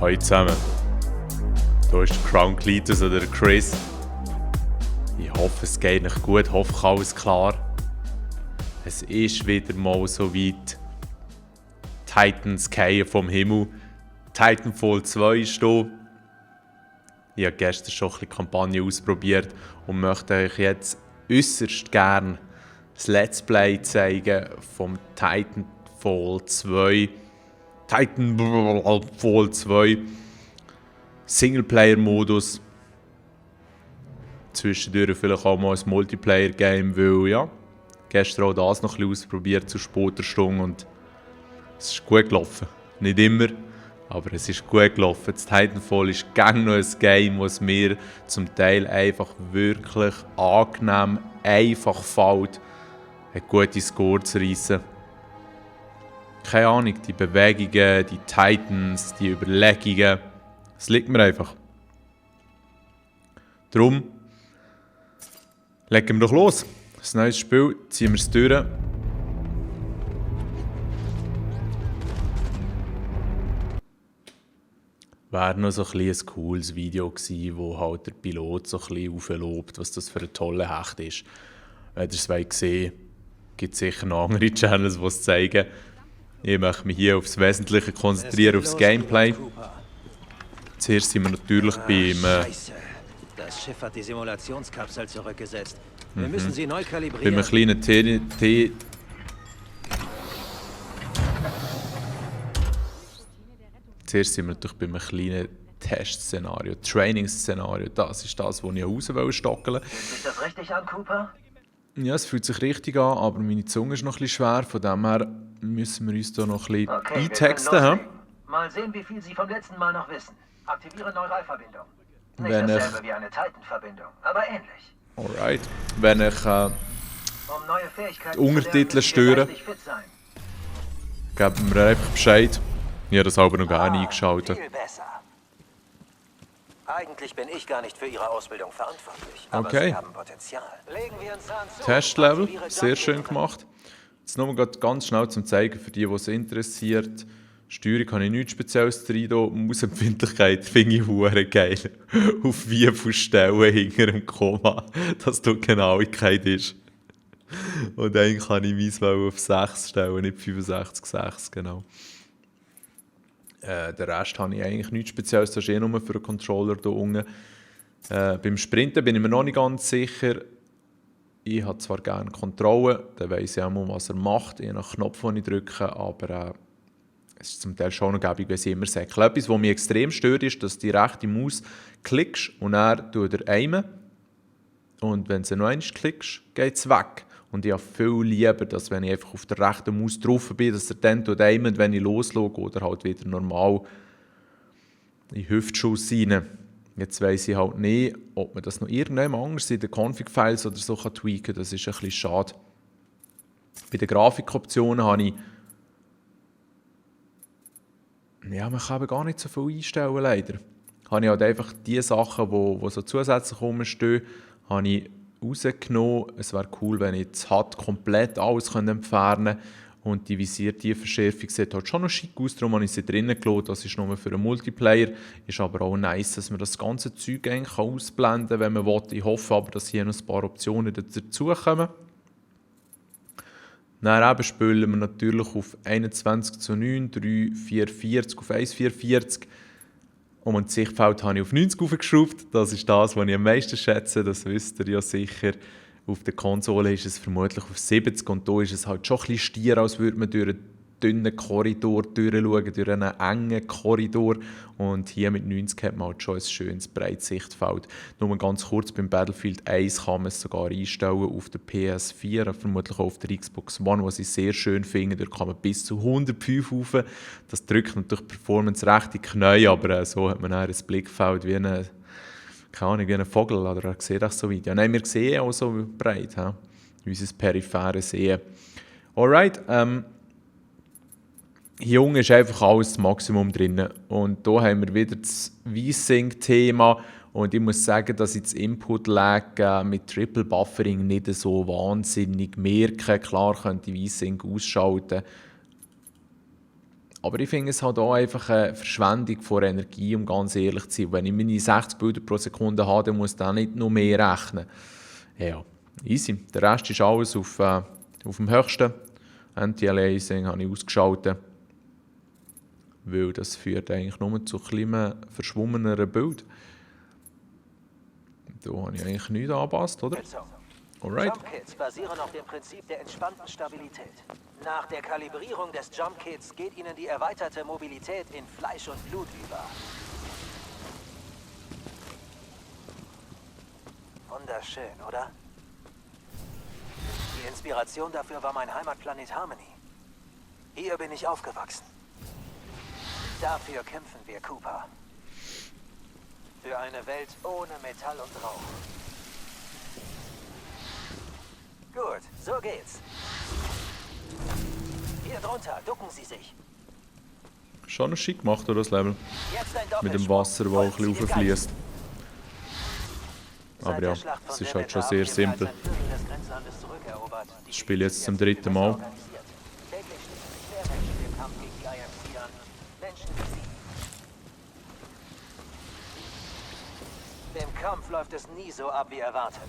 Hallo zusammen, hier ist der Crown Cletus oder der Chris. Ich hoffe, es geht euch gut, ich hoffe, alles klar. Es ist wieder mal so weit. Titans fallen vom Himmel. Titanfall 2 ist da. Ich habe gestern schon ein bisschen Kampagne ausprobiert und möchte euch jetzt äußerst gerne das Let's Play zeigen vom Titanfall 2. Titanfall 2 Singleplayer-Modus. Zwischendurch vielleicht auch mal ein Multiplayer-Game, weil ja, gestern auch das noch ein bisschen ausprobiert zu später Stunde und es ist gut gelaufen. Nicht immer, aber es ist gut gelaufen. Das Titanfall ist gerne noch ein Game, das mir zum Teil einfach wirklich angenehm einfach fällt, eine gute Score zu reissen. Keine Ahnung, die Bewegungen, die Titans, die Überlegungen, es liegt mir einfach. Darum legen wir doch los. Das neues Spiel, ziehen wir es durch. Wäre noch so ein cooles Video gewesen, wo halt der Pilot so ein bisschen auflobt, was das für ein toller Hecht ist. Wenn ihr es gesehen wollt, gibt es sicher noch andere Channels, die es zeigen. Ich möchte mich hier aufs Wesentliche konzentrieren, aufs Gameplay. Zuerst sind wir natürlich beim... Scheiße. Das Schiff hat die Simulationskapsel zurückgesetzt. Wir müssen sie neu kalibrieren. Bei einem kleinen Zuerst sind wir natürlich bei einem kleinen Testszenario, Trainingsszenario. Das ist das, wo ich raus stockeln. Fühlt sich das richtig an, Cooper? Ja, es fühlt sich richtig an, aber meine Zunge ist noch ein bisschen schwer. Von dem her müssen wir uns da noch ein bisschen eintexten. Mal sehen, wie viel Sie vom letzten Mal noch wissen. Aktiviere Neuralverbindung. Nicht Wenn dasselbe wie eine Titan-Verbindung, aber ähnlich. Alright. Wenn ich Um neue Fähigkeiten die Untertitel zu lernen, stören, müssen Sie geistig fit sein. gebt mir einfach Bescheid. Ich habe das aber noch gar nicht eingeschaltet. Viel besser. Eigentlich bin ich gar nicht für Ihre Ausbildung verantwortlich, aber Okay. Sie haben Potenzial. Legen wir uns an zu. Testlevel, Aktiviere sehr schön Jump-Hilfe. gemacht. Jetzt nur ganz schnell zum Zeigen, für die, die es interessiert. Steuerung habe ich nichts Spezielles drin. Mausempfindlichkeit finde ich hure geil. Auf wie viele Stellen hinter dem Komma, dass die Genauigkeit ist. Und eigentlich kann ich meins auf 6 stellen, nicht 65,6 genau. Den Rest habe ich eigentlich nichts Spezielles, das ist eh nur für den Controller hier unten. Beim Sprinten bin ich mir noch nicht ganz sicher. Ich habe zwar gerne Kontrolle, dann weiss ich auch mal, was er macht, je nach Knopf, den ich drücke, aber es ist zum Teil schon noch gäbig, wenn sie immer säckeln. Etwas, was mich extrem stört, ist, dass du die rechte Maus klickst und dann tut er aimen. Und wenn du noch einmal klickst, geht es weg. Und ich habe viel lieber, dass wenn ich einfach auf der rechten Maus drauf bin, dass er dann aimet, wenn ich loslege oder halt wieder normal in Hüftschuss rein. Jetzt weiss ich halt nicht, ob man das noch irgendjemand anders in den Config-Files oder so tweaken kann. Das ist ein bisschen schade. Bei den Grafikoptionen habe ich... Ja, man kann aber gar nicht so viel einstellen, leider. Habe ich halt einfach die Sachen, die so zusätzlich rumstehen, habe ich rausgenommen. Es wäre cool, wenn ich das HUD komplett alles entfernen könnte. Und die visierte Verschärfung sieht halt schon noch schick aus, darum habe ich sie drinnen gelassen. Das ist nur für einen Multiplayer. Ist aber auch nice, dass man das ganze Zeug eigentlich ausblenden kann, wenn man will. Ich hoffe aber, dass hier noch ein paar Optionen dazukommen. Dann eben spielen wir natürlich auf 21:9, 3,44 auf 1,44. Und das Sichtfeld habe ich auf 90 aufgeschraubt. Das ist das, was ich am meisten schätze. Das wisst ihr ja sicher. Auf der Konsole ist es vermutlich auf 70 und da ist es halt schon ein bisschen stier, als würde man durch einen dünnen Korridor durchschauen, durch einen engen Korridor. Und hier mit 90 hat man halt schon ein schönes, breites Sichtfeld. Nur ganz kurz, beim Battlefield 1 kann man es sogar einstellen auf der PS4, vermutlich auch auf der Xbox One, was ich sehr schön finde. Dort kann man bis zu 105 rauf. Das drückt natürlich die Performance recht in die Knie, aber so hat man dann ein Blickfeld wie eine... Keine Ahnung, wie ein Vogel, oder er sieht das so weit. Ja, nein, wir sehen auch so breit, unser peripheres Sehen. Alright, hier unten ist einfach alles das Maximum drin. Und hier haben wir wieder das V-Sync-Thema. Und ich muss sagen, dass ich das Input-Lag mit Triple Buffering nicht so wahnsinnig merke. Klar könnte ich V-Sync ausschalten. Aber ich finde es halt auch einfach eine Verschwendung von Energie, um ganz ehrlich zu sein. Wenn ich meine 60 Bilder pro Sekunde habe, dann muss ich da nicht noch mehr rechnen. Ja, easy. Der Rest ist alles auf dem höchsten. Anti-Aliasing habe ich ausgeschaltet. Weil das führt eigentlich nur zu kleinen, verschwommeneren Bild. Da habe ich eigentlich nichts angepasst, oder? Alright. Jump Kits basieren auf dem Prinzip der entspannten Stabilität. Nach der Kalibrierung des Jump Kits geht Ihnen die erweiterte Mobilität in Fleisch und Blut über. Wunderschön, oder? Die Inspiration dafür war mein Heimatplanet Harmony. Hier bin ich aufgewachsen. Dafür kämpfen wir, Cooper. Für eine Welt ohne Metall und Rauch. Gut, so geht's. Hier drunter, ducken Sie sich. Schon schick gemacht, oder, das Level? Jetzt ein Mit dem Doppelsprung. Wasser, das auch ein bisschen Folgen Sie dem rauffließt. Geist. Aber Seit ja, der Schlacht von es ist halt Demeter schon sehr haben wir mehr als simpel. ein Viertel des Grenzlandes zurückerobert. Die Ich spiele jetzt zum Miliz dritten Mal. organisiert. Täglich schließen sich mehr Menschen dem Kampf gegen die IMC an. Menschen wie Sie. Dem Kampf läuft es nie so ab wie erwartet.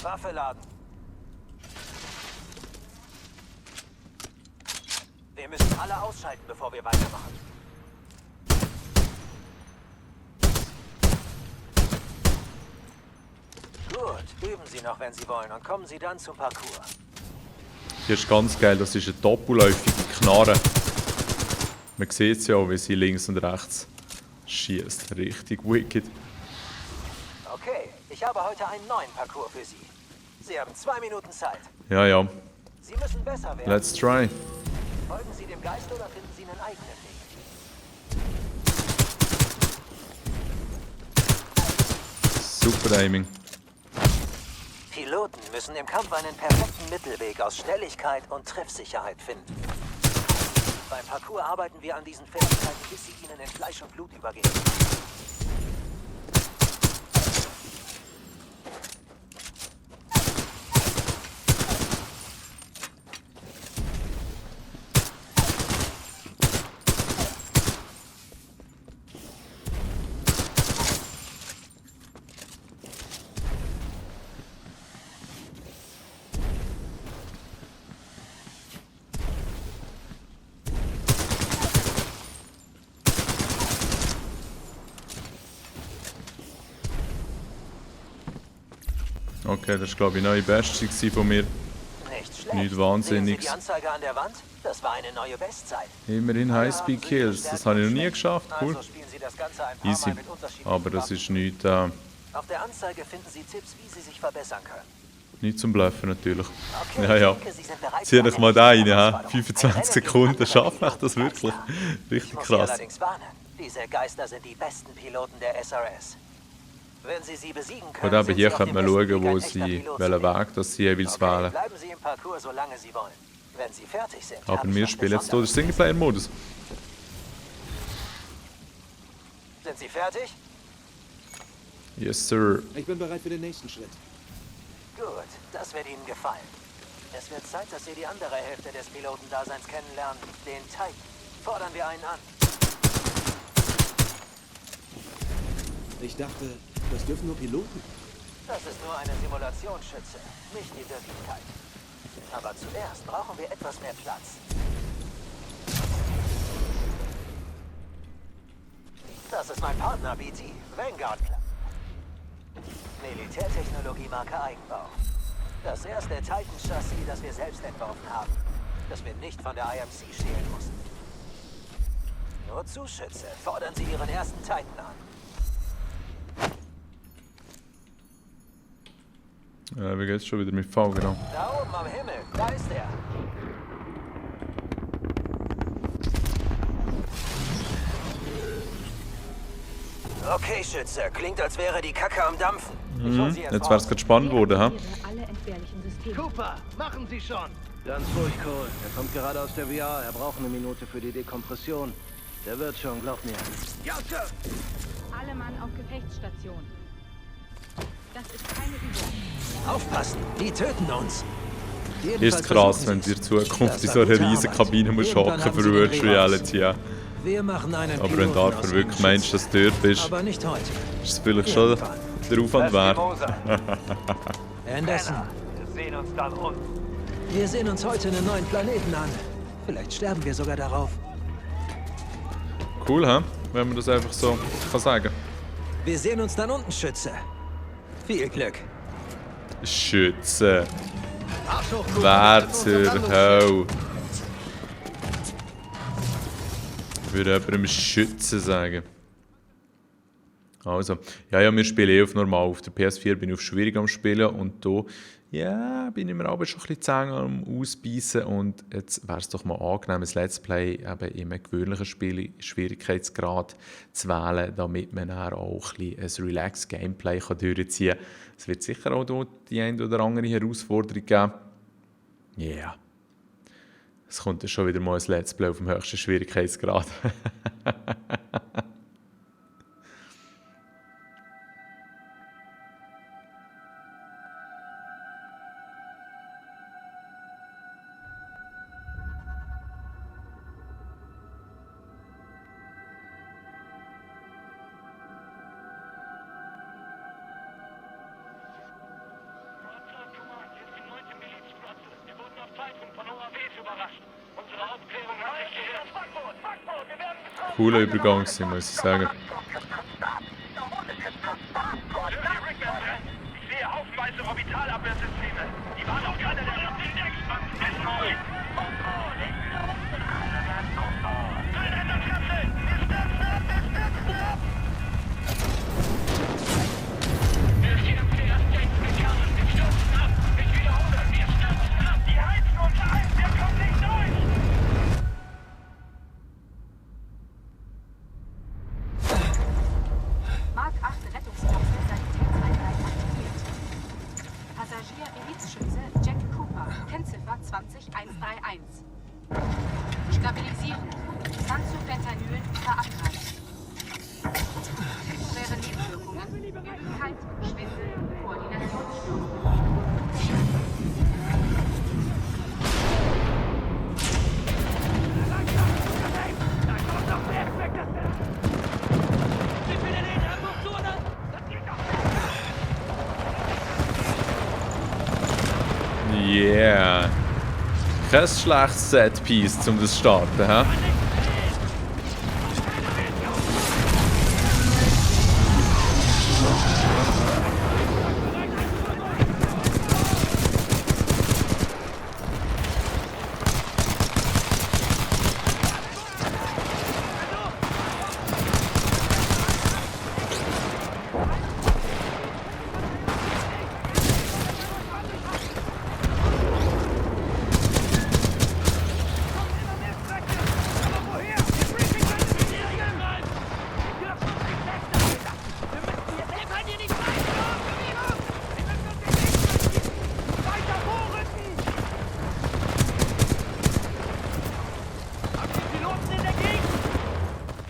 Waffe laden. Wir müssen alle ausschalten, bevor wir weitermachen. Gut, üben Sie noch, wenn Sie wollen, und kommen Sie dann zum Parcours. Hier ist ganz geil, das ist eine doppelläufige Knarre. Man sieht es ja auch, wie sie links und rechts schießt. Richtig wicked. Okay, ich habe heute einen neuen Parcours für Sie. Sie haben 2 Minuten Zeit. Ja, ja. Sie müssen besser werden. Let's try. Folgen Sie dem Geist oder finden Sie einen eigenen Weg? Super Aiming. Piloten müssen im Kampf einen perfekten Mittelweg aus Schnelligkeit und Treffsicherheit finden. Beim Parcours arbeiten wir an diesen Fähigkeiten, bis sie ihnen in Fleisch und Blut übergehen. Okay, das war glaube ich neue Bestie von mir. Nicht schlecht. Nichts Sehen Wahnsinniges. Sie die Anzeige an der Wand? Das war eine neue Bestzeit. Immerhin Highspeed Kills. Das habe ich noch nie geschafft. Cool. Also spielen Sie das Ganze ein paar Easy. Mal mit unterschiedlichen Aber das Waffen. ist nicht, Auf der Anzeige finden Sie Tipps, wie Sie sich verbessern können. nicht zum Bluffen natürlich. Okay, Ja, ja. ich denke, Sie sind bereit Zieh für doch eine mal da rein, echte ja. Herausforderung. 25 Ein Rennen Sekunden, gegen schafft andere mich das wirklich? Ich Richtig muss Sie krass. allerdings warnen. Diese Geister sind die besten Piloten der SRS. Wenn Sie sie besiegen können, Und eben sind hier Sie auf könnte dem man besten schauen, Weg, wo ein echter sie, Pilot zu welchen werden. Weg das sie jeweils Okay, wählen. bleiben Sie im Parcours, solange Sie wollen. Wenn Sie fertig sind, Aber habe ich wir was spielen jetzt hier den Besonderes. Singleplayer-Modus. Sind Sie fertig? Yes, sir. Ich bin bereit für den nächsten Schritt. Gut, das wird Ihnen gefallen. Es wird Zeit, dass Sie die andere Hälfte des Pilotendaseins kennenlernen, den Titan. Fordern wir einen an. Ich dachte, das dürfen nur Piloten. Das ist nur eine Simulationsschütze, nicht die Wirklichkeit. Aber zuerst brauchen wir etwas mehr Platz. Das ist mein Partner, BT. Vanguard Club. Militärtechnologie-Marke Eigenbau. Das erste Titan-Chassis, das wir selbst entworfen haben. Das wir nicht von der IMC stehlen mussten. Nur Zuschütze. Fordern Sie Ihren ersten Titan an. Ja, wie geht's schon wieder mit V, genau. Da oben am Himmel, da ist er. Okay, Schütze. Klingt, als wäre die Kacke am Dampfen. Ich hol Sie Jetzt wäre es gerade spannend geworden, ha? Alle entbehrlichen Systeme. Cooper, machen Sie schon! Ganz ruhig, Cole. Er kommt gerade aus der VR. Er braucht eine Minute für die Dekompression. Der wird schon, glaub mir. Ja, Sir! Alle Mann auf Gefechtsstation. Das ist keine Übung. Aufpassen, die töten uns. Jedenfalls Ist krass, versuchen wenn du in Sie's. Zukunft Das in war so einer gute riesigen Arbeit. Kabine musst Irgendwann hocken haben für sie den Virtual Dreh raus. Reality. Ja. Wir machen einen Aber wenn du Piloten aus dafür ihnen wirklich meinst, dass Schützen. du dort bist, Aber nicht heute. ist es vielleicht schon Irgendwann. der Aufwand wert. Anderson, Wir sehen uns dann unten. wir sehen uns heute einen neuen Planeten an. Vielleicht sterben wir sogar darauf. Cool, hä? Wenn man das einfach so kann sagen. Wir sehen uns dann unten, Schütze. Viel Glück. Schützen. Wer zur Hölle? Ich würde jemandem Schützen sagen. Also, ja, wir spielen auf normal. Auf der PS4 bin ich auf schwierig am Spielen und da ja, bin ich mir aber schon ein bisschen zäh am Ausbeissen. Und jetzt wäre es doch mal angenehm, ein Let's Play eben in einem gewöhnlichen Spiel Schwierigkeitsgrad zu wählen, damit man dann auch ein relaxed Gameplay durchziehen kann. Es wird sicher auch dort die eine oder andere Herausforderung geben. Ja. Yeah. Es kommt ja schon wieder mal ein Let's Play auf dem höchsten Schwierigkeitsgrad. Cooler Übergang, muss ich sagen. Ich sehe haufenweise Orbitalabwehrsysteme. Die waren auf keiner der letzten Decks. Die heizen uns ein, wir kommen nicht durch. Mark 8 Rettungskapsel Sanität 23 aktiviert. Passagier Eliteschütze Jack Cooper, Kennziffer 20131. Stabilisieren. Sanzufentanyl verabreicht. Temporäre Nebenwirkungen: Übelkeit, Schwindel, Koordinationsstörungen. Yeah. Kein schlechtes Setpiece, um das zu starten, hä?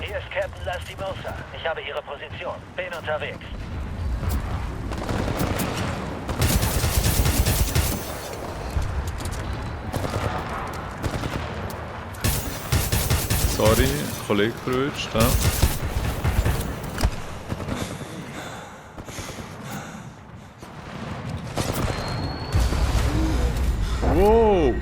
Hier ist Captain Lastimosa. Ich habe Ihre Position. Bin unterwegs. Sorry, Kollege verrutscht, ja. Wow!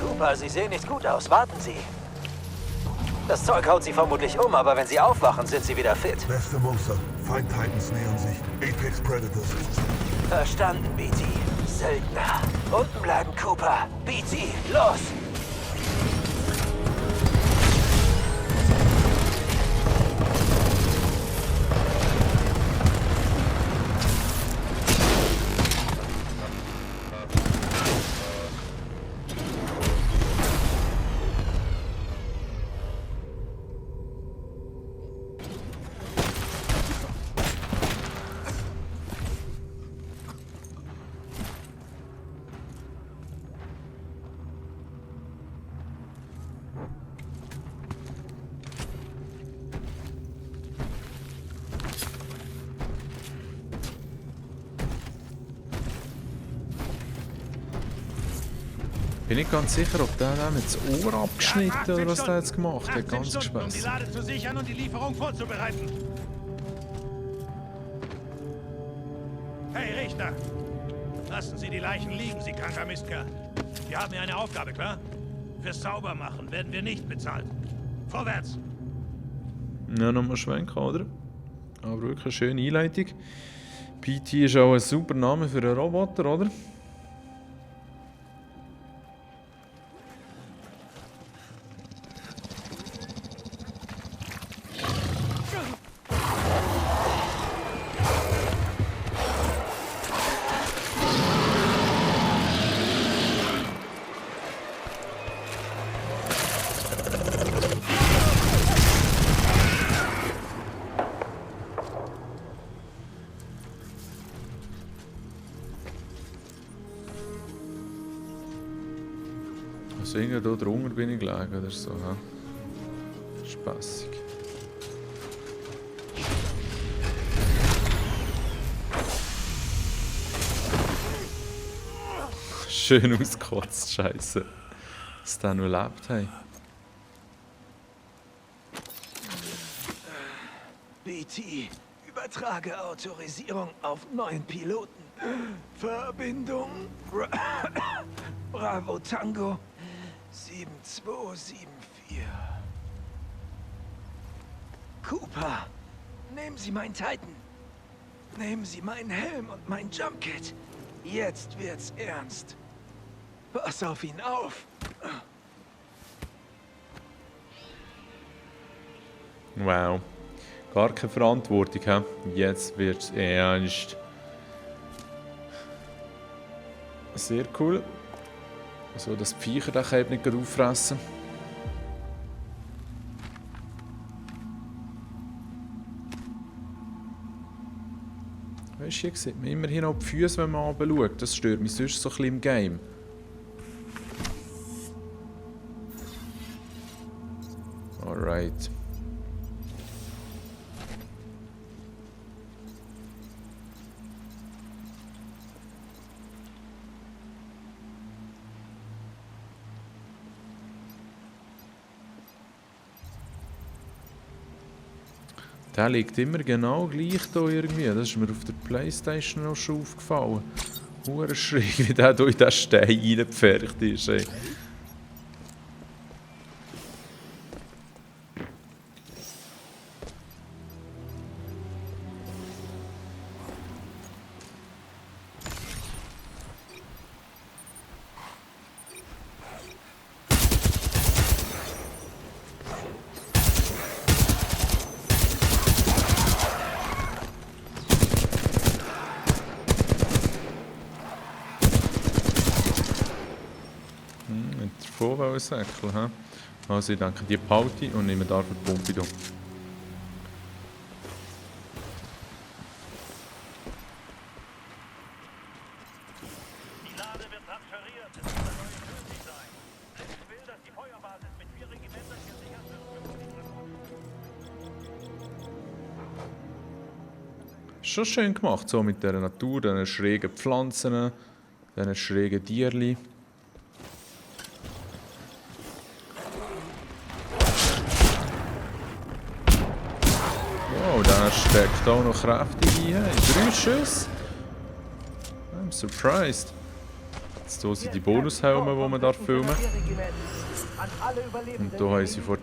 Cooper, Sie sehen nicht gut aus. Warten Sie. Das Zeug haut Sie vermutlich um, aber wenn Sie aufwachen, sind Sie wieder fit. Lastimosa, Feind Titans nähern sich. Apex Predators. Verstanden, BT. Söldner. Unten bleiben, Cooper. BT, los! Bin nicht ganz sicher, ob der dem jetzt das Ohr abgeschnitten oder was der jetzt gemacht hat. Ganz um die gespannt. Lade zu sichern und die Lieferung vorzubereiten. Hey, Richter! Lassen Sie die Leichen liegen, Sie kranker Mistkerl. Wir haben hier eine Aufgabe, klar? Fürs Saubermachen werden wir nicht bezahlt. Vorwärts! Ja, nochmal schwenken, oder? Aber wirklich eine schöne Einleitung. PT ist auch ein super Name für einen Roboter, oder? Also irgendwo da drunter bin ich gelegen oder so. Ja. Spassig. Schön ausgekotzt, Scheiße. Dass der noch lebt. Hey. BT, übertrage Autorisierung auf neuen Piloten. Verbindung Bravo Tango 7274. Cooper, nehmen Sie meinen Titan. Nehmen Sie meinen Helm und mein Jumpkit. Jetzt wird's ernst. Pass auf ihn auf. Wow. Gar keine Verantwortung, hä? Jetzt wird's ernst. Sehr cool. So, dass die Viecher den Käfer nicht auffressen. Weißt du, hier sieht man immerhin auch die Füße, wenn man runter schaut. Das stört mich sonst so ein bisschen im Game. Alright. Der liegt immer genau gleich hier irgendwie. Das ist mir auf der Playstation auch schon aufgefallen. Hure schräg, wie der hier in diesen Stein reingepfercht ist. Ey. Säckel, he? Also ich denke, die behalte ich und nehme dafür die Pumpe hier. Die Lade wird transferiert. Es soll eine neue Königin sein. Blitz will, dass die Feuerbasis mit 4 Regimentern gesichert wird. Schon schön gemacht, so mit der Natur, diesen schrägen Pflanzen, diesen schrägen Tierchen. Wow, der steckt auch noch kräftig ein. 3 Schüsse. I'm surprised. Jetzt hier sind die Bonushelme, die man filmen darf. Und hier haben sie vom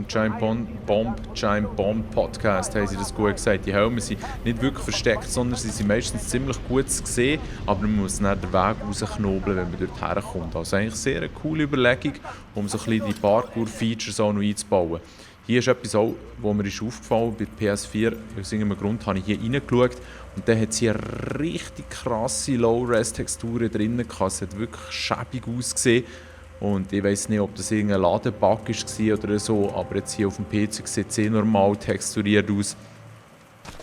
Giant Bomb Podcast haben sie das gut gesagt. Die Helme sind nicht wirklich versteckt, sondern sie sind meistens ziemlich gut zu sehen, aber man muss dann den Weg rausknobeln, wenn man dort herkommt. Also eigentlich sehr eine coole Überlegung, um so ein bisschen die Parkour-Features auch noch einzubauen. Hier ist etwas, auch, was mir ist aufgefallen bei PS4. Aus irgendeinem Grund habe ich hier reingeschaut und dann hat sie eine richtig krasse Low-Res-Texturen drin gehabt. Es hat wirklich schäbig ausgesehen. Und ich weiss nicht, ob das irgendein Ladebug war oder so, aber jetzt hier auf dem PC sieht es normal texturiert aus.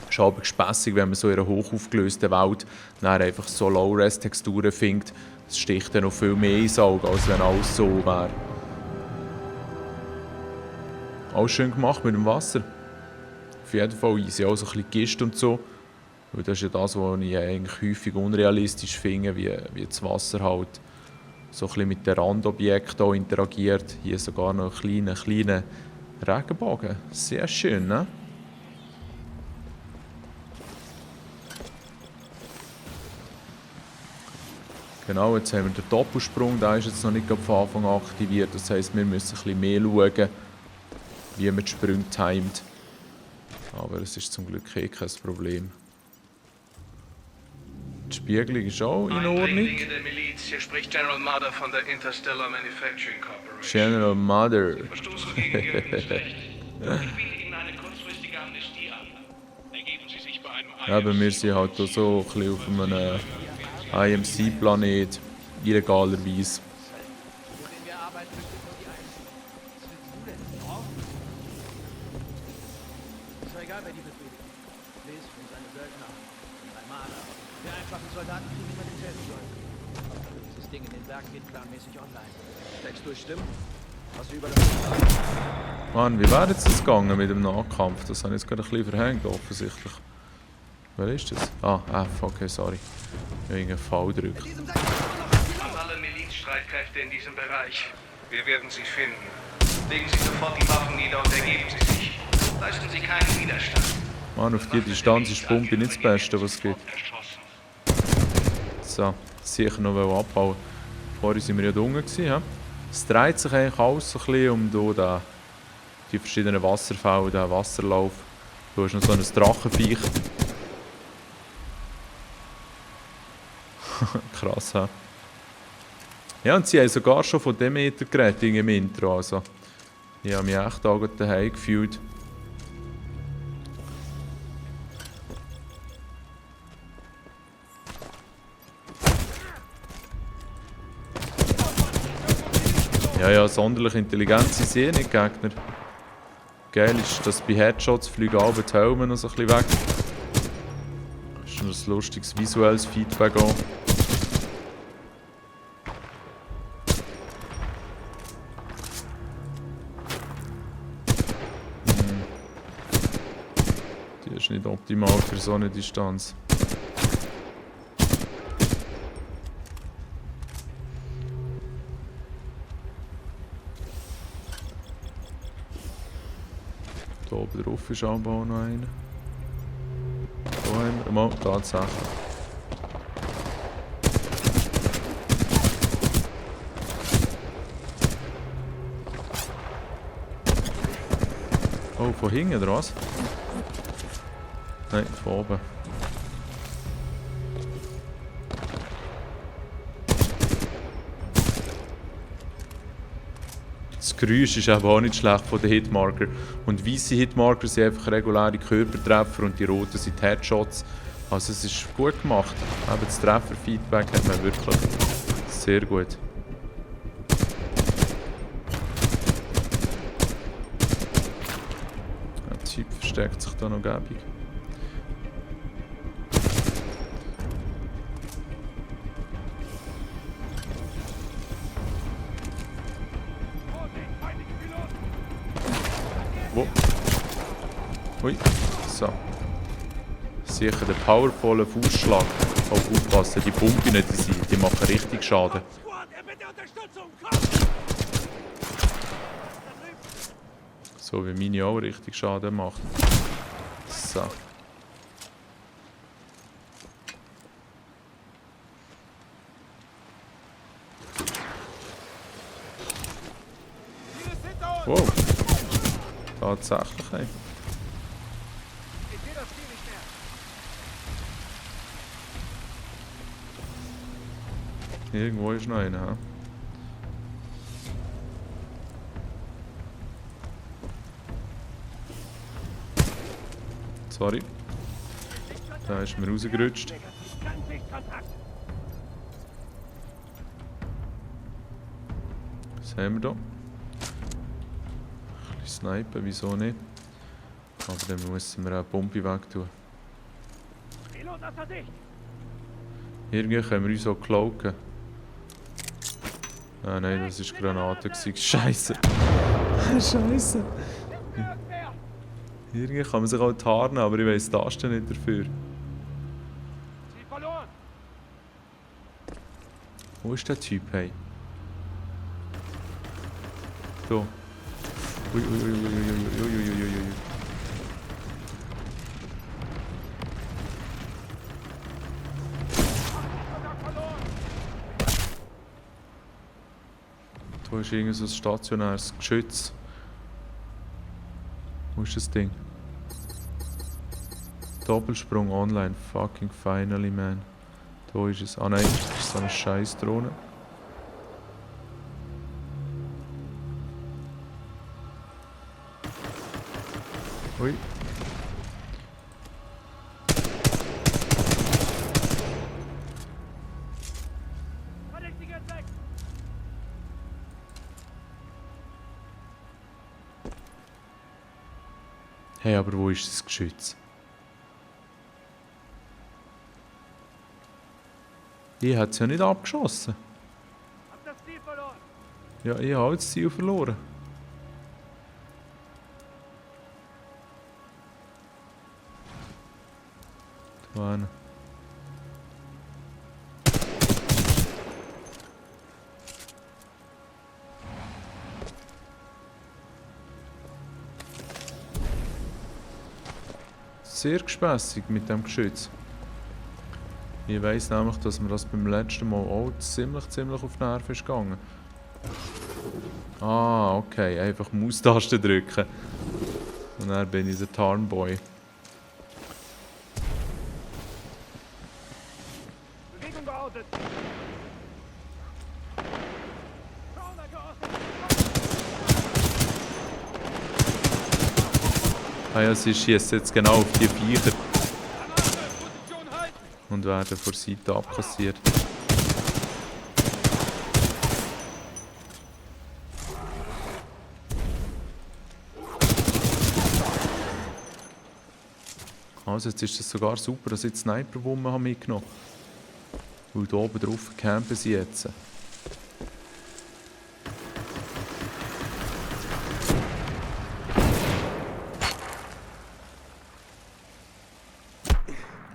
Es ist aber gespässig, wenn man so in einer hochaufgelösten Welt dann einfach so Low-Res-Texturen findet. Das sticht dann noch viel mehr ins Auge, als wenn alles so wäre. Auch schön gemacht mit dem Wasser. Auf jeden Fall easy, auch so ein bisschen Gist und so. Weil das ist ja das, was ich eigentlich häufig unrealistisch finde, wie das Wasser halt so ein bisschen mit den Randobjekten auch interagiert. Hier sogar noch einen kleinen Regenbogen. Sehr schön, ne? Genau, jetzt haben wir den Doppelsprung, der ist jetzt noch nicht von Anfang an aktiviert. Das heisst, wir müssen ein bisschen mehr schauen, wie man die Sprünge timet. Aber es ist zum Glück kein Problem. Die Spiegelung ist auch in Ordnung. Eindringlinge der Miliz, hier spricht General Mother von der Interstellar Manufacturing Corporation. General Mother. Verstoßen gegen Jürgens Recht. Ich biete Ihnen eine kurzfristige Amnestie an. Ergeben Sie sich bei einem Aber wir sind halt auch so ein bisschen auf einem IMC-Planet, illegalerweise. Ist doch egal, wer die befriedigt. Liz und seine Söldner, drei Maler. Wir einfachen Soldaten kriegen immer denselben Soll. Dieses Ding in den Berg geht planmäßig online. Text durchstimmen? Was wir über das Mann, wie wäre jetzt das gegangen mit dem Nahkampf? Das habe ich jetzt gerade ein bisschen verhängt, offensichtlich. Wer ist das? Ah, F, okay, sorry. Ich habe irgendeinen Fall gedrückt. an alle Milizstreitkräfte in diesem Bereich. Wir werden Sie finden. Legen Sie sofort die Waffen nieder und ergeben Sie sich. Leisten Sie keinen Widerstand. Mann, auf die Distanz ist Pumpe nicht das Beste, was es gibt. So, sicher noch abhauen. Vorher waren wir ja da unten. Ja? Es dreht sich eigentlich alles so ein bisschen um hier die verschiedenen Wasserfälle, den Wasserlauf. Du hast noch so ein Drachenviech. Krass, hä? Ja, und sie haben sogar schon von Demeter geredet im Intro. Also, ich habe mich echt auch daheim gefühlt. Ja, sonderlich intelligent sind sie nicht, Gegner. Geil ist, dass bei Headshots fliegen alle die Helme noch so ein bisschen weg. Das ist schon ein lustiges visuelles Feedback auch. Die ist nicht optimal für so eine Distanz. Da oben drauf ist aber auch noch einer. Da haben wir mal tatsächlich. Oh, von hinten oder was? Nein, von oben. Das Geräusch ist eben auch nicht schlecht von den Hitmarker. Und weiße Hitmarker sind einfach reguläre Körpertreffer und die roten sind Headshots. Also es ist gut gemacht. Eben das Trefferfeedback hat man wirklich sehr gut. Der Typ versteckt sich da noch gäbig. Wo? Ui, so. Sicher der powervolle Fußschlag. Auch aufpassen, die Pumpen nicht, die machen richtig Schaden. So wie meine auch richtig Schaden macht. So. Wow. Tatsächlich, ey. Irgendwo ist noch einer, ha? Sorry. Da ist mir rausgerutscht. Was haben wir da? Snipen, wieso nicht? Aber dann müssen wir auch die Pumpe wegtun. Irgendwie können wir uns auch cloaken. Ah nein, das war Granate. Scheiße. Scheiße. Irgendwie kann man sich auch tarnen, aber ich weiss die Tasten nicht dafür. Wo ist der Typ, hey? Ui, ui, ui, ui, ui, ui, ui, ui, ui, ui. Da ist irgend so ein stationäres Geschütz. Wo ist das Ding? Doppelsprung online. Fucking finally, man. Da ist es. Ah nein, das ist so eine scheiß Drohne. Ui. Hey, aber wo ist das Geschütz? Ich hätte es ja nicht abgeschossen. Ja, ich habe das Ziel verloren. Da hinten. Sehr gespässig mit dem Geschütz. Ich weiss nämlich, dass mir das beim letzten Mal auch ziemlich auf die Nerven ist gegangen. Ah, okay. Einfach Maustaste drücken. Und dann bin ich der Tarnboy. Bewegung geortet! Ah ja, sie schießt jetzt genau auf die Viecher. Und werden von der Seite abkassiert. Also jetzt ist es sogar super, dass ich die Sniper-Wumme mitgenommen habe. Weil da oben drauf campen sie jetzt.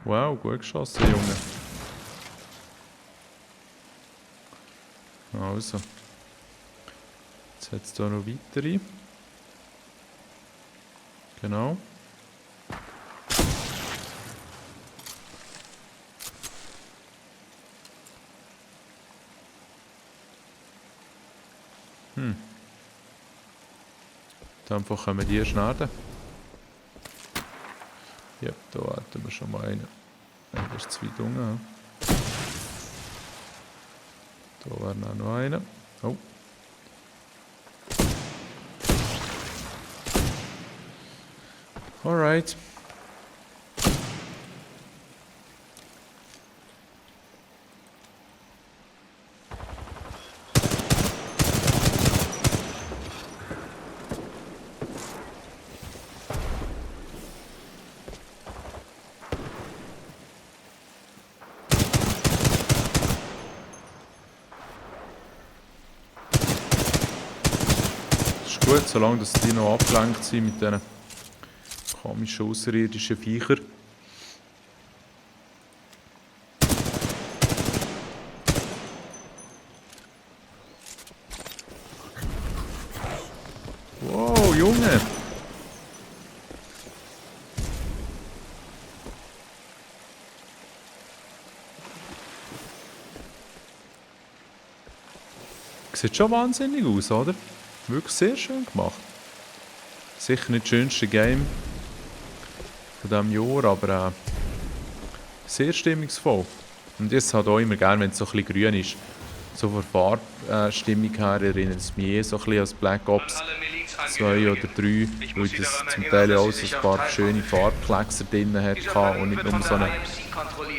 Wow, gut geschossen, Junge. Also. Jetzt hat es hier noch weitere. Genau. Dann kommen die Schnaden. Ja, da hatten wir schon mal einen. Das ist zu weit unten. Da wäre auch noch einer. Oh. Alright. Gut, solange dass die noch abgelenkt sind mit diesen komischen außerirdischen Viechern. Wow, Junge! Sieht schon wahnsinnig aus, oder? Wirklich sehr schön gemacht. Sicher nicht das schönste Game von diesem Jahr, aber sehr stimmungsvoll. Und ich habe auch immer gerne, wenn es so ein bisschen grün ist. So von Farbstimmung her erinnert es mich so ein bisschen an Black Ops 2 oder 3, weil das zum Teil auch so ein paar schöne Farbkleckser drin hatte und nicht nur so eine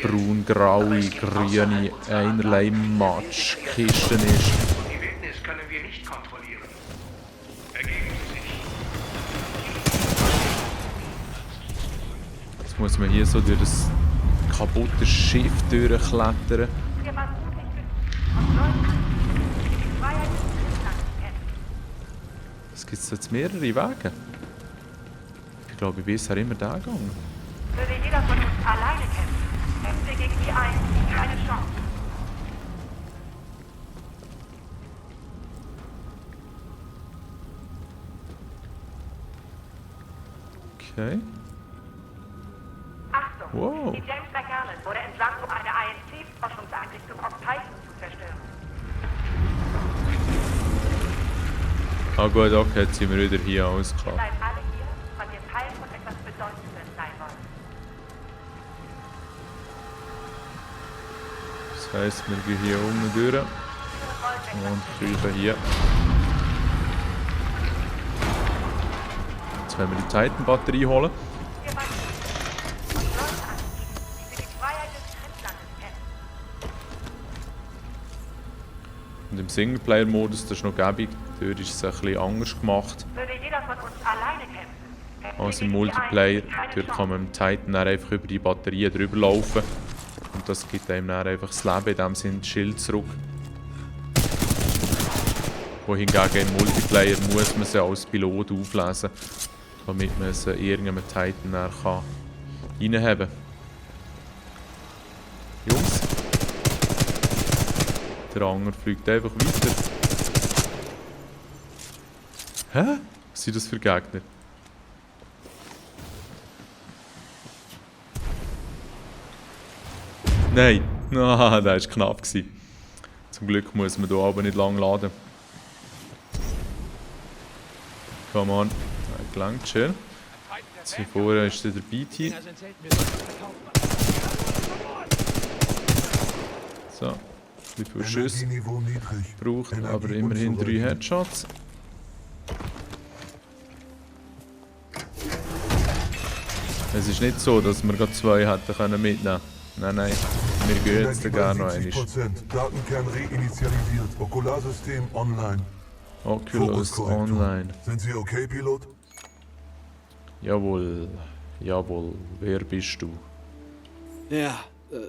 braun-graue, grüne, einerlei Matschkiste ist. Muss man hier so durch das kaputte Schiff durchklettern. Es gibt jetzt mehrere Wege. Ich glaube, ich bin bisher immer da gegangen. Würde jeder von uns alleine kämpfen, hätten wir gegen die einen keine Chance. Okay. Achtung! Wow. Die James McGarland wurde entsandt, um eine IMC-Forschungseinrichtung auf Titan zu zerstören. Ah gut, okay, jetzt sind wir wieder hier, alles klar. Bleiben alle hier, weil wir Teil von etwas Bedeutendes sein wollen. Das heisst, wir gehen hier unten durch und kriechen hier. Jetzt können wir die Titan-Batterie holen. Wir wollen Leute anziehen, die für die Freiheit des Fremdlandes kämpfen. Und im Singleplayer-Modus, das ist noch gäbig, dort ist es ein bisschen anders gemacht Würde jeder von uns alleine kämpfen, als im Multiplayer. Dort kann man im Titan dann einfach über die Batterien drüber laufen. Und das gibt einem dann einfach das Leben, in dem Sinne das Schild zurück. Wohingegen im Multiplayer muss man sie als Pilot auflesen, damit man sie irgendeinem Titan dann reinhaben kann. Jungs, der Anger fliegt einfach weiter. Hä? Was sind das für Gegner? Nein! Ah, der war knapp. Zum Glück muss man hier aber nicht lange laden. Come on. Gelangt, schön. Jetzt hier vorne ist der BT. So. Wie viel Schüsse Energieniveau niedrig. braucht, aber Energie immerhin 3 unzureichend. Headshots. Es ist nicht so, dass wir gerade 2 hätten mitnehmen können. Nein, nein. Wir gehen jetzt Energie gar bei noch einmal. 70%. Datenkern reinitialisiert. Okularsystem online. Oculus Fokuskorrektur. Online. Sind Sie okay, Pilot? Jawohl. Jawohl. Wer bist du? Ja,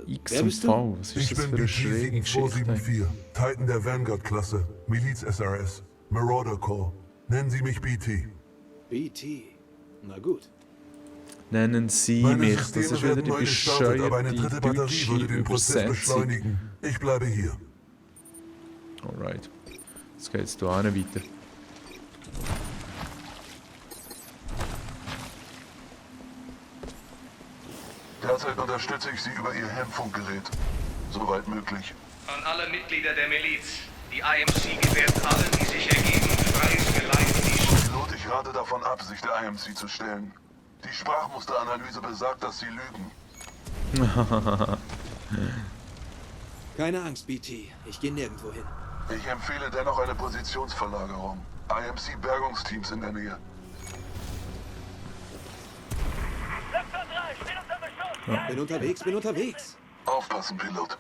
X wer und bist du? V. Was ist Ich das bin für eine BT schräge Geschichte? 7274. Titan der Vanguard-Klasse. Miliz-SRS. Marauder Corps. Nennen Sie mich BT. BT. Na gut. Nennen Sie Meine mich. Das Systeme ist wieder werden die neu gestartet, aber eine bescheuerte dritte Batterie würde deutsche den Prozess Übersetzung. beschleunigen. Ich bleibe hier. Alright. Jetzt geht's hier auch weiter. Derzeit unterstütze ich Sie über Ihr Hemmfunkgerät. Soweit möglich. An alle Mitglieder der Miliz. Die IMC gewährt allen, die sich ergeben, freies Geleit. Pilot, ich rate davon ab, sich der IMC zu stellen. Die Sprachmusteranalyse besagt, dass Sie lügen. Keine Angst, BT. Ich gehe nirgendwo hin. Ich empfehle dennoch eine Positionsverlagerung. IMC-Bergungsteams in der Nähe. Bin unterwegs. Aufpassen, Pilot.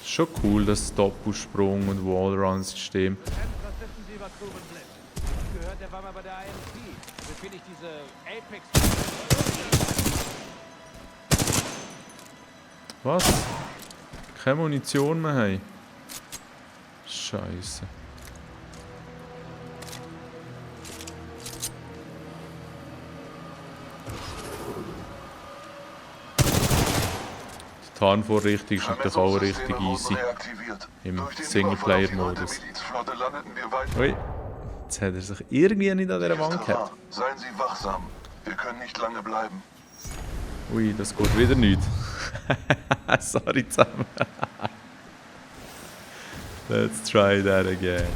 Schon cool, das Doppelsprung und Wallrun-System. Was wissen Sie über Ruben Blitz? Ich hab gehört, der war mal bei der IMC. Befehl ich diese Apex... Was? Keine Munition mehr haben? Scheiße. Die Tarnvorrichtung ist natürlich auch richtig easy im Singleplayer-Modus. Ui, jetzt hat er sich irgendwie nicht an dieser Wand gehabt. Seien Sie wachsam. Wir können nicht lange bleiben. Ui, das geht wieder nicht. Sorry zusammen. Let's try that again.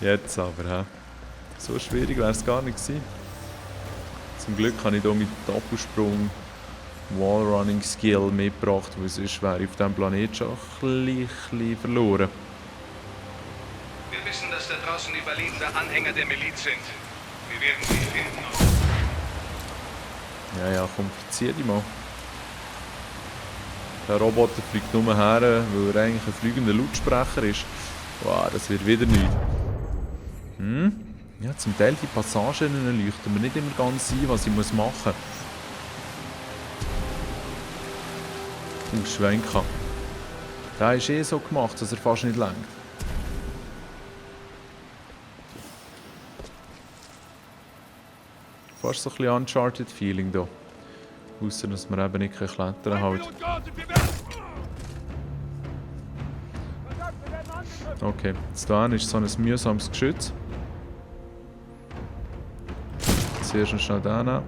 Jetzt aber, hä? So schwierig wäre es gar nicht gewesen. Zum Glück habe ich hier mit Doppelsprung Wallrunning Skill mitgebracht, weil sonst wäre ich auf diesem Planet schon ein bisschen verloren. Wir wissen, dass da draußen überlebende Anhänger der Miliz sind. Wir werden sie finden. Ja, ja, komm, verzieh dich mal. Der Roboter fliegt nur her, weil er eigentlich ein fliegender Lautsprecher ist. Wow, das wird wieder nichts. Ja, zum Teil die Passagen leuchten mir nicht immer ganz ein, was ich machen muss. Schwenken. Der ist eh so gemacht, dass er fast nicht lenkt. Fast so ein bisschen Uncharted-Feeling hier. Ausser, dass man eben nicht klettern kann halt. Okay, jetzt da ist so ein mühsames Geschütz. Zuerst noch schnell den nehmen.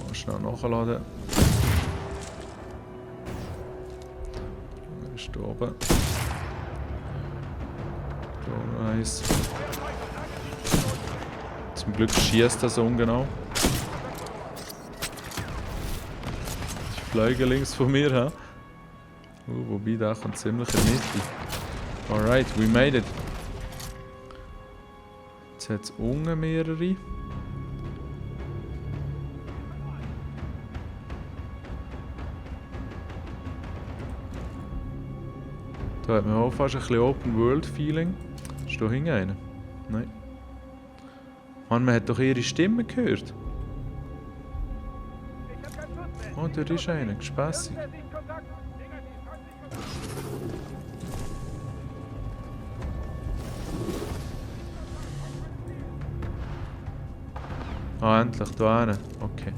Mal schnell nachladen. Er ist da oben. Da noch eins. Zum Glück schießt er so ungenau. Die fliegen links von mir, hä? Wobei, der kommt ziemlich in die Mitte. Alright, we made it. Jetzt hat es unten mehrere. Da hat man auch fast ein bisschen Open-World-Feeling. Ist da hinten einer? Nein. Mann, man hat doch ihre Stimme gehört. Oh, da ist einer, gespässig. Ah, endlich, da hinten. Okay.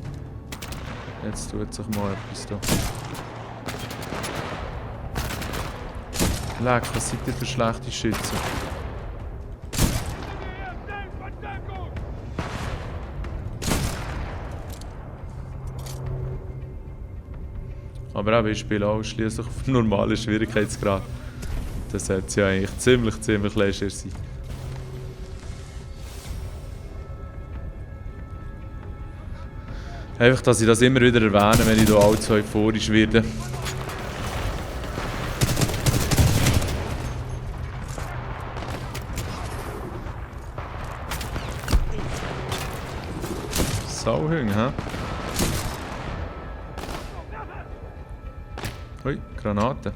Jetzt tut sich mal etwas da. Leck, was seid ihr für schlechte Schützen? Aber eben, ich spiele ausschließlich auf normalen Schwierigkeitsgrad. Das sollte ja eigentlich ziemlich leger sein. Einfach, dass ich das immer wieder erwähne, wenn ich hier allzu euphorisch werde. Sauhüng, hä? Ui, Granate.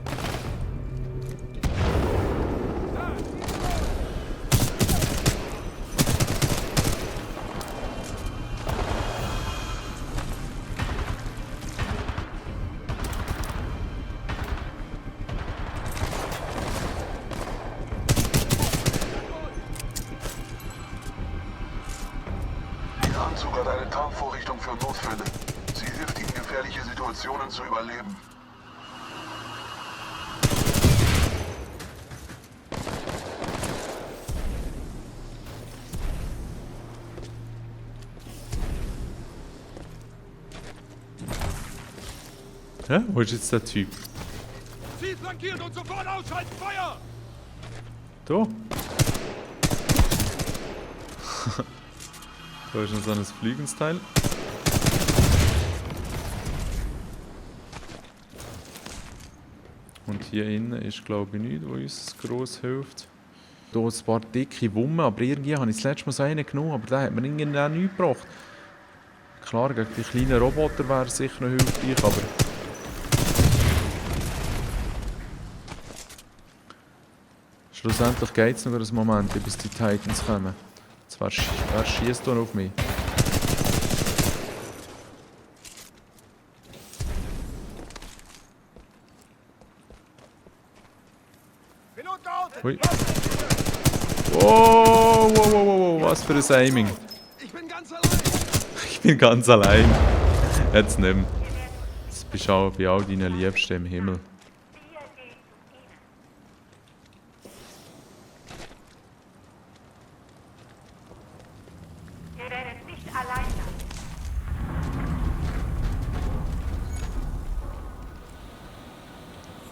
Ihr Anzug hat eine Tarnvorrichtung für Notfälle. Sie hilft Ihnen, gefährliche Situationen zu überleben. Hä? Wo ist jetzt der Typ? Sie flankiert und sofort ausschalten, Feuer! Da? Da ist noch so ein Fliegensteil. Und hier innen ist, glaube ich, nichts, was uns gross hilft. Hier ein paar dicke Wummen, aber irgendwie habe ich das letzte Mal so einen genommen, aber der hat mir irgendwie auch nichts gebracht. Klar, gegen die kleinen Roboter wäre es sicher noch hilfreich, aber... Schlussendlich geht es noch einen Moment, bis die Titans kommen. Jetzt wer schießt hier auf mich? Ui. Wow, was für ein Aiming. Ich bin ganz allein! Ich bin ganz allein. Jetzt nimm. Jetzt bist du auch bei all deinen Liebsten im Himmel. Ihr werdet nicht allein sein.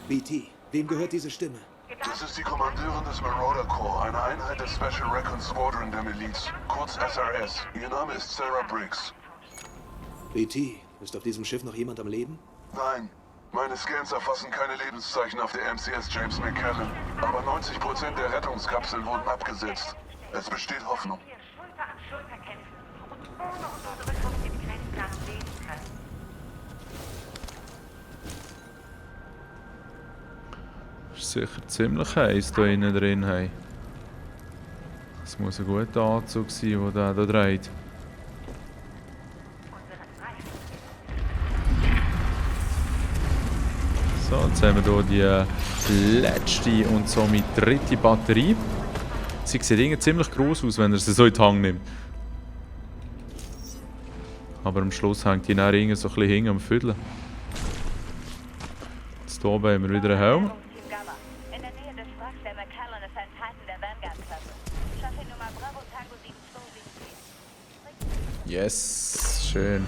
BT, wem gehört diese Stimme? Das ist die Kommandeurin des Marauder Corps, eine Einheit des Special Recon Squadron der Miliz, kurz SRS. Ihr Name ist Sarah Briggs. BT, ist auf diesem Schiff noch jemand am Leben? Nein, meine Scans erfassen keine Lebenszeichen auf der MCS James McCallan, aber 90% der Rettungskapseln wurden abgesetzt. Es besteht Hoffnung. Wir Schulter an Schulter kämpfen und ohne unsere Rückkunft im Grenzland leben können. Ist sicher ziemlich heiß hier innen drin. Hey. Das muss ein guter Anzug sein, der hier dreht. So, jetzt haben wir hier die letzte und somit dritte Batterie. Sie sieht irgendwie ziemlich gross aus, wenn er sie so in die Hand nimmt. Aber am Schluss hängt die dann irgendwie so ein bisschen hinten am Viertel. Jetzt hier oben haben wir wieder einen Helm. Team Gamma. In der Nähe des Wracks der McCallum ist ein Titan der Vanguard-Klasse. Chassis-Nummer Bravo Tango 7274. Yes, schön.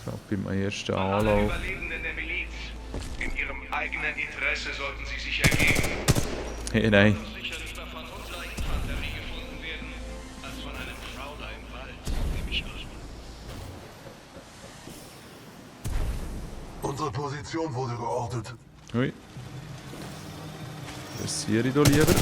Gerade beim ersten An alle Anlauf. Überlebenden der Miliz. In ihrem eigenen Interesse sollten sie sich ergeben. Hey, nein. Sicher nicht davon unserer Infanterie gefunden werden, als von einem Prowler im Wald, nehme ich an. Unsere Position wurde geortet. Ui. Pressiere ich da lieber.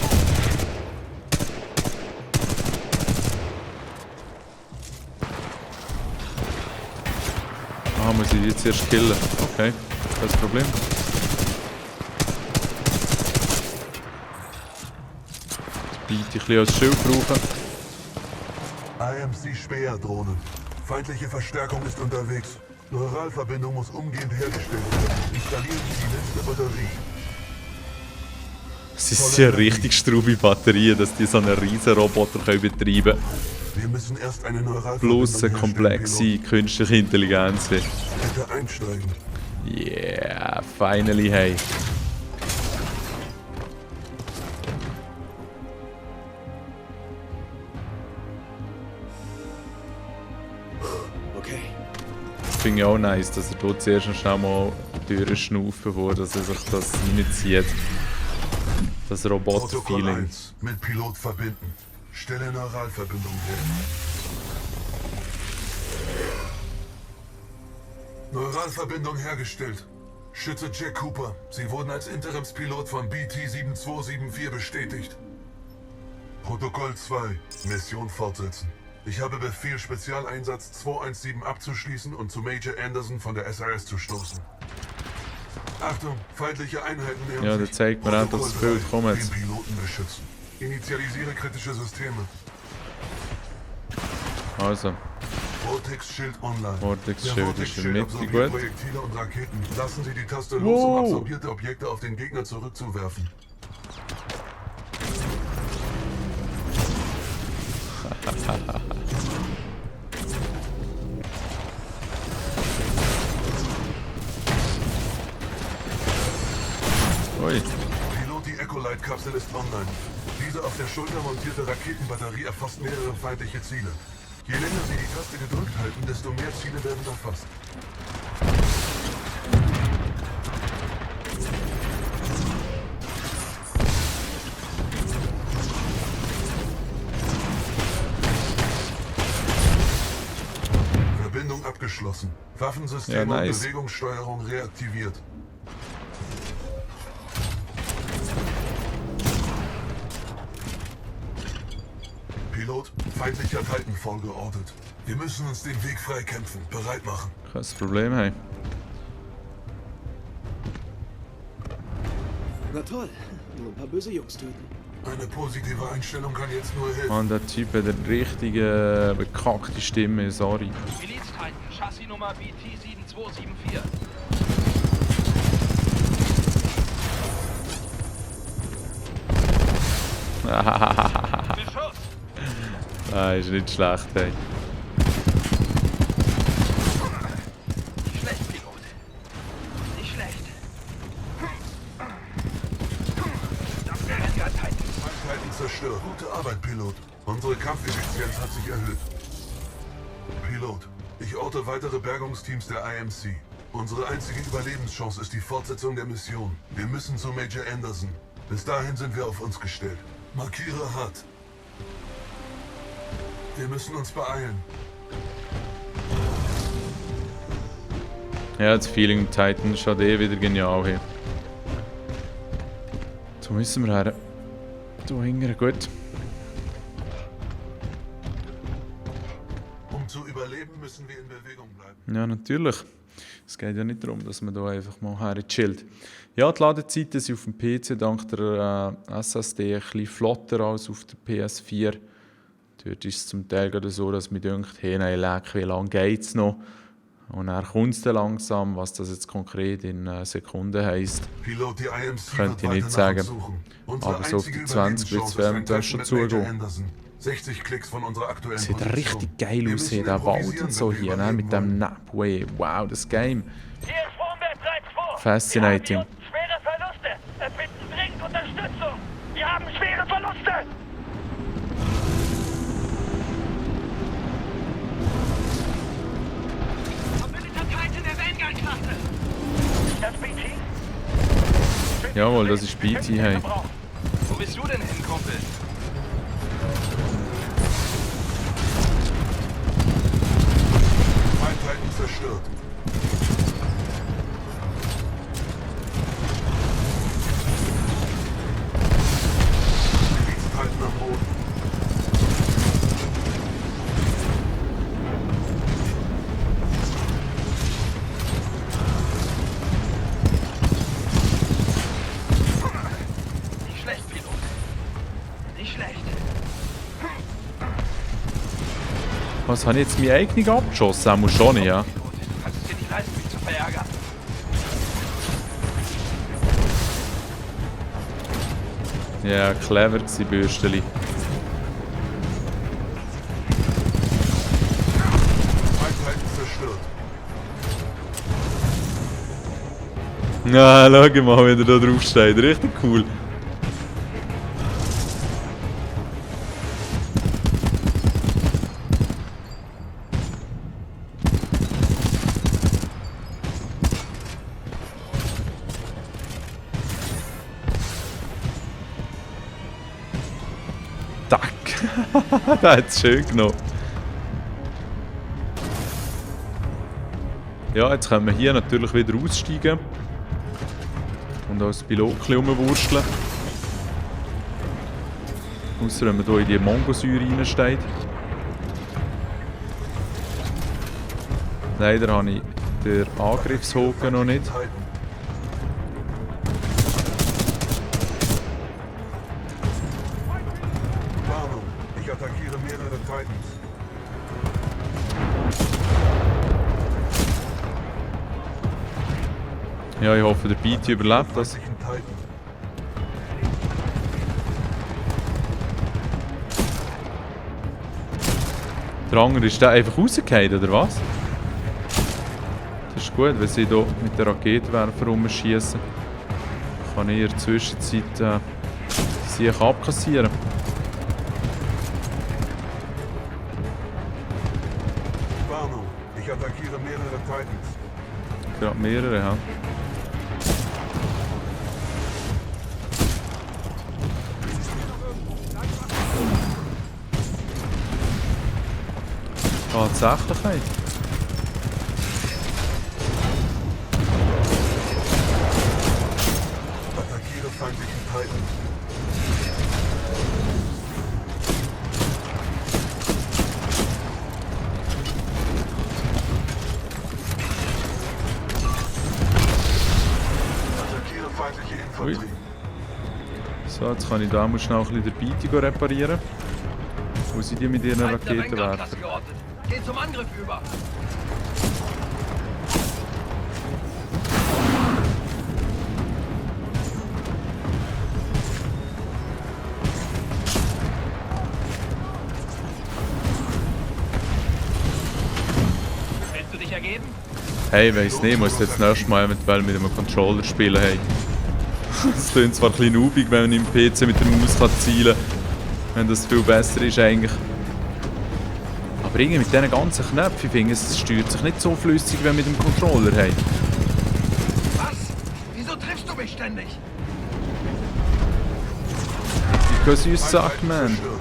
Ah, muss ich die jetzt erst killen? Okay, kein Problem. Die Beat ein bisschen als Schild brauchen. IMC Speer-Drohne. Feindliche Verstärkung ist unterwegs. Neuralverbindung muss umgehend hergestellt werden. Installieren Sie die letzte Batterie. Es ist ja richtig straube Batterien, dass die so einen riesen Roboter betreiben können. Wir müssen erst eine Neuralverbindung Plus eine komplexe künstliche Intelligenz. Bitte einsteigen. Yeah, finally, hey. Okay. Finde ich auch nice, dass er dort zuerst noch schnell mal durchschnaufen, bevor dass er sich das reinzieht. Das Protokoll Roboter-Feeling. 1. Mit Pilot verbinden. Stelle Neuralverbindung her. Neuralverbindung hergestellt. Schütze Jack Cooper. Sie wurden als Interimspilot von BT-7274 bestätigt. Protokoll 2. Mission fortsetzen. Ich habe Befehl, Spezialeinsatz 217 abzuschließen und zu Major Anderson von der SRS zu stoßen. Achtung, feindliche Einheiten nähern Ja, sich. der zeigt mir auch, dass das Protokoll Bild 3, kommt. Den Piloten beschützen. Initialisiere kritische Systeme. Also, Vortex-Schild online. Vortex-Schild Der ist in der Vortex-Schild Mitte, absorbiert gut. Projektile und Raketen. Lassen Sie die Taste los, Wow. um absorbierte Objekte auf den Gegner zurückzuwerfen. ui. Pilot, die Echolite-Kapsel ist online. Diese auf der Schulter montierte Raketenbatterie erfasst mehrere feindliche Ziele. Je länger Sie die Taste gedrückt halten, desto mehr Ziele werden erfasst. Verbindung abgeschlossen. Waffensystem Ja, nice. und Bewegungssteuerung reaktiviert. Pilot, feindlicher Titanfall geortet. Wir müssen uns den Weg freikämpfen. Bereit machen. Kein Problem, hey. Na toll. Nur ein paar böse Jungs töten. Eine positive Einstellung kann jetzt nur helfen. Mann, der Typ hat eine richtige bekackte Stimme, sorry. Miliz-Titan, Chassis-Nummer BT-7274. Beschuss! Ah, ist nicht schlecht, hey. Nicht schlecht, Pilot. Nicht schlecht. Das wäre ein Titan. Titan zerstört. Gute Arbeit, Pilot. Unsere Kampfeffizienz hat sich erhöht. Pilot, ich orte weitere Bergungsteams der IMC. Unsere einzige Überlebenschance ist die Fortsetzung der Mission. Wir müssen zu Major Anderson. Bis dahin sind wir auf uns gestellt. Markiere hart. Wir müssen uns beeilen. Ja, das Feeling im Titan schaut eh wieder genial hier. So müssen wir her. Da hinten, gut. Um zu überleben, müssen wir in Bewegung bleiben. Ja, natürlich. Es geht ja nicht darum, dass man da einfach mal her chillt. Ja, die Ladezeiten sind auf dem PC dank der SSD ein bisschen flotter als auf der PS4. Dort ist es zum Teil gerade so, dass mir denkt, hey, nein, leck, wie lange geht es noch? Und dann kommt es dann langsam, was das jetzt konkret in Sekunden heisst. Pilot, die IMC Könnte ich wird nicht weiter sagen. nach uns suchen. Unsere Aber so auf einzige die 20 wird es Überlebenschance ist ein dann schon Treffen mit Major zugehen. Anderson. 60 Klicks von unserer aktuellen Sieht Position. richtig geil Wir aus müssen hier, der Wald improvisieren, und so wenn wir hier, ne? überleben Mit dem wollen. Nebway. Wow, das Game. Hier ist Formwerk 3-2. Fascinating. Wir haben hier unten schwere Verluste. Es finden dringend Unterstützung. Wir haben schwere Verluste. Verbündeter Titan der Vanguard-Klasse. Das BT? Jawohl, das ist BT, hey. Wo bist du denn hin, Kumpel? Ein Titan zerstört. Titan am Boden. Nicht schlecht, Pilot. Nicht schlecht. Was, habe ich jetzt meine eigene abgeschossen? Das muss schon nicht, ja? Du kannst es dir nicht leisten, mich zu verärgern. Ja, clever gewesen, Bürsteli. Ein Titan zerstört. Na, schau mal, wie der da drauf steht. Richtig cool. Tack. Der hat es schön genommen. Ja, jetzt können wir hier natürlich wieder aussteigen. Und als Pilot ein bisschen rumwursteln. Ausser wenn man hier in die Mongosäure reinsteigt. Leider habe ich den Angriffshaken noch nicht. Titan. Warnung, ich attackiere mehrere Titans. Ja, ich hoffe, der BT überlebt das. Feindlichen Titan. Der andere ist der einfach rausgefallen, oder was? Das ist gut, wenn sie hier mit den Raketenwerfer rumschießen. Kann ich in der Zwischenzeit sie abkassieren. Warnung, ich attackiere mehrere Titans. Gerade mehrere, ja. Tatsächlich, ey. Attackiere feindlichen Titan. Attackiere feindliche Infanterie. So, jetzt kann ich da mal schnell ein bisschen den BT reparieren. Wo sind die mit ihren Feind der Raketenwerfern? Vanguard-Klasse geordnet. Geht zum Angriff über. Willst du dich ergeben? Hey, weiss nicht, ich muss jetzt das nächste Mal eventuell mit einem Controller spielen. Hey. Es klingt zwar ein bisschen noobig, wenn man im PC mit der Maus zielen kann. Wenn das viel besser ist eigentlich. Aber irgendwie mit diesen ganzen Knöpfen, ich finde, es steuert sich nicht so flüssig wie mit dem Controller. Hey. Was? Wieso triffst du mich ständig? Wie süß Sack, Titan man. zerstört.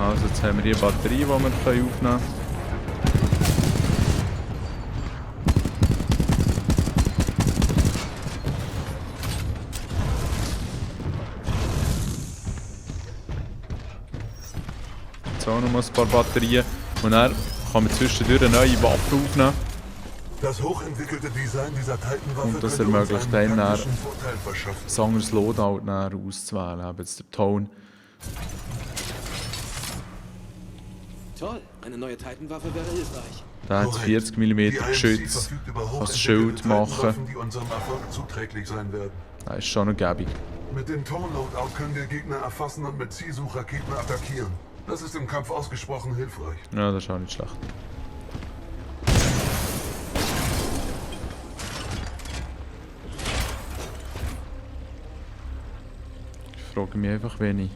Also, jetzt haben wir hier eine Batterie, die wir aufnehmen können. Jetzt auch noch mal ein paar Batterien. Und dann kann man zwischendurch eine neue Waffe aufnehmen. Das hochentwickelte Design dieser Titanwaffe Und das könnte uns ermöglicht einen einem dann- taktischen Vorteil verschaffen. Ein anderes Loadout dann auszuwählen. Eben jetzt der Tone. Toll, eine neue Titanwaffe wäre hilfreich. Der hat Korrekt. 40 mm Die IMC Geschütz. verfügt über Kann das hochentwickelte Schild machen. Titanwaffen, die unserem Erfolg zuträglich sein werden. Das ist schon noch gäbig. Mit dem Tone-Loadout können wir Gegner erfassen und mit Zielsuchraketen attackieren. Das ist im Kampf ausgesprochen hilfreich. Ja, das ist auch nicht schlecht. Ich frage mich einfach, wen ich.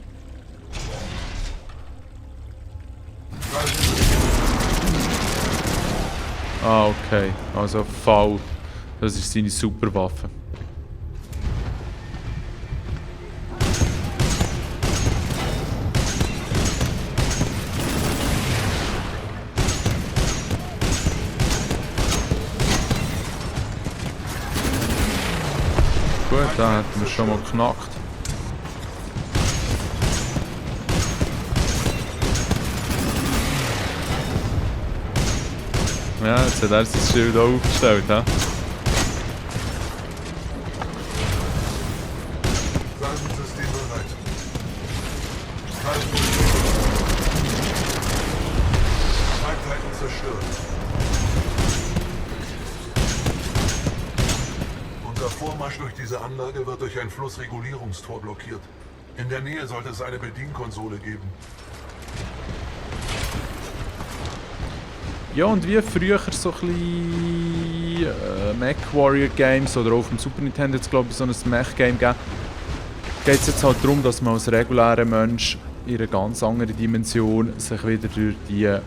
Ah, okay. Also V. Das ist seine Superwaffe. Gut, da hätten wir schon mal geknackt. Ja, jetzt hat er sein Schild auch aufgestellt, he? System bereit. Einheiten zerstört. Unser Vormarsch durch diese Anlage wird durch ein Flussregulierungstor blockiert. In der Nähe sollte es eine Bedienkonsole geben. Ja, und wie früher so ein bisschen Mech-Warrior Games oder auch auf dem Super Nintendo jetzt glaube ich so ein Mech-Game gegeben, geht es jetzt halt darum, dass man als regulärer Mensch in einer ganz anderen Dimension sich wieder durch die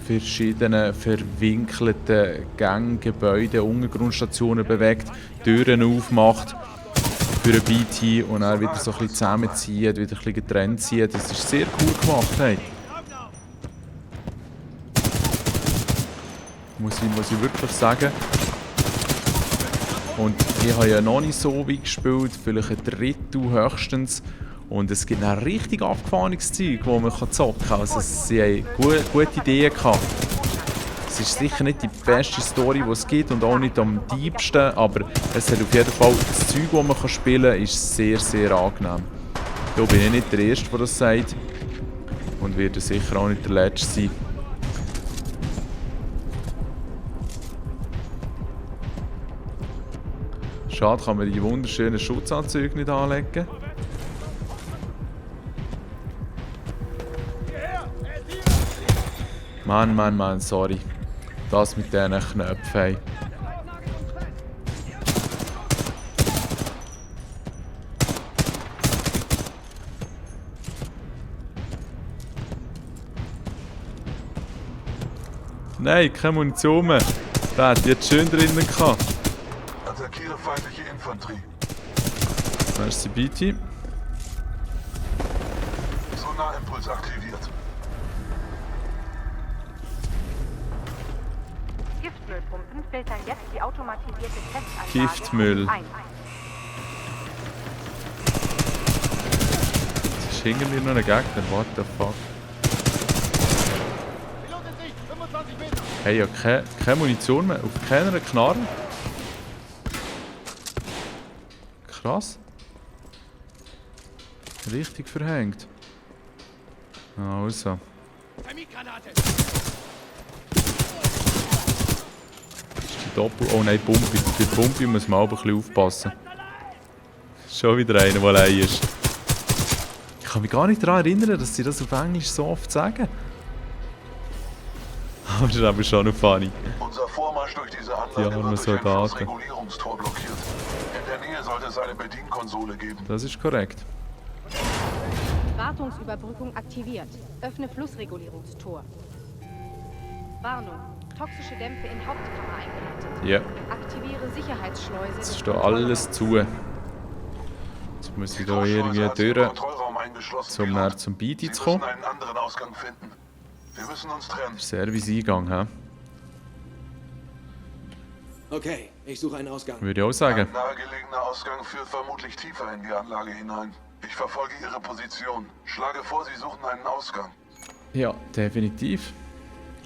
verschiedenen verwinkelten Gänge, Gebäude, Untergrundstationen bewegt, Türen aufmacht für ein BT und dann wieder so ein bisschen zusammenzieht, wieder ein bisschen getrennt zieht. Das ist sehr cool gemacht. Hey. Muss ich wirklich sagen. Und ich habe ja noch nicht so weit gespielt, vielleicht ein Drittel höchstens. Und es gibt ein richtig abgefahrenes Zeug, das man zocken kann. Also sie haben gute Ideen gehabt. Es ist sicher nicht die beste Story, die es gibt und auch nicht am diebsten, aber es hat auf jeden Fall das Zeug, das man spielen kann, ist sehr, sehr angenehm. Da bin ich nicht der Erste, der das sagt. Und werde sicher auch nicht der Letzte sein. Schade, kann man die wunderschönen Schutzanzüge nicht anlegen. Mann, sorry. Das mit diesen Knöpfen. Nein, keine Munition mehr. Der hat jetzt schön drinnen gehabt. Attackiere feindliche Infanterie. Merci, BT. Sonarimpuls aktiviert. Giftmüllpumpen filtern jetzt die automatisierte Testanlage Giftmüll. ein. Das ist irgendwie noch ein Gegner. What the fuck? Hey, ja, keine Munition mehr. Auf keiner Knarre. Krass. Richtig verhängt. Also. Doppel. Oh nein, Pumpi. Bei Pumpi muss man aber ein bisschen aufpassen. Schon wieder einer, der allein ist. Ich kann mich gar nicht daran erinnern, dass sie das auf Englisch so oft sagen. Aber das ist aber schon noch funny. Unser Vormarsch durch diese Anlage wird durch ein Flussregulierungstor blockiert. In der Nähe sollte es eine Bedienkonsole geben. Das ist korrekt. Wartungsüberbrückung aktiviert. Öffne Flussregulierungstor. Warnung. Toxische Dämpfe in Hauptkammer eingeleitet. Ja. Aktiviere Sicherheitsschleuse. Jetzt ist da alles zu. Jetzt muss ich da irgendwie durch, um näher zum BT zu kommen. einen anderen Ausgang finden. Wir müssen uns trennen. Serviceeingang, hä? Okay, ich suche einen Ausgang. Würde ich auch sagen. Ein nahegelegener Ausgang führt vermutlich tiefer in die Anlage hinein. Ich verfolge Ihre Position. Schlage vor, Sie suchen einen Ausgang. Ja, definitiv.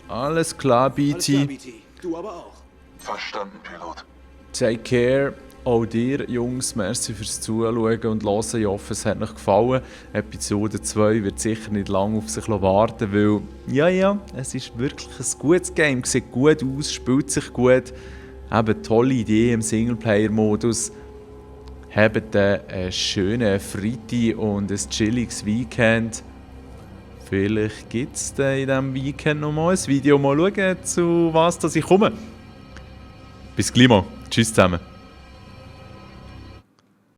Alles klar, BT. Alles klar, BT. Du aber auch. Verstanden, Pilot. Take care. Auch dir, Jungs, merci fürs Zuschauen und Hören. Ich hoffe, es hat euch gefallen. Episode 2 wird sicher nicht lange auf sich warten, weil, ja, es ist wirklich ein gutes Game. Sieht gut aus, spielt sich gut. Eben tolle Idee im Singleplayer-Modus. Habt einen schönen Freitag und ein chilliges Weekend. Vielleicht gibt es in diesem Weekend noch mal ein Video. Mal schauen, zu was ich komme. Bis gleich mal. Tschüss zusammen.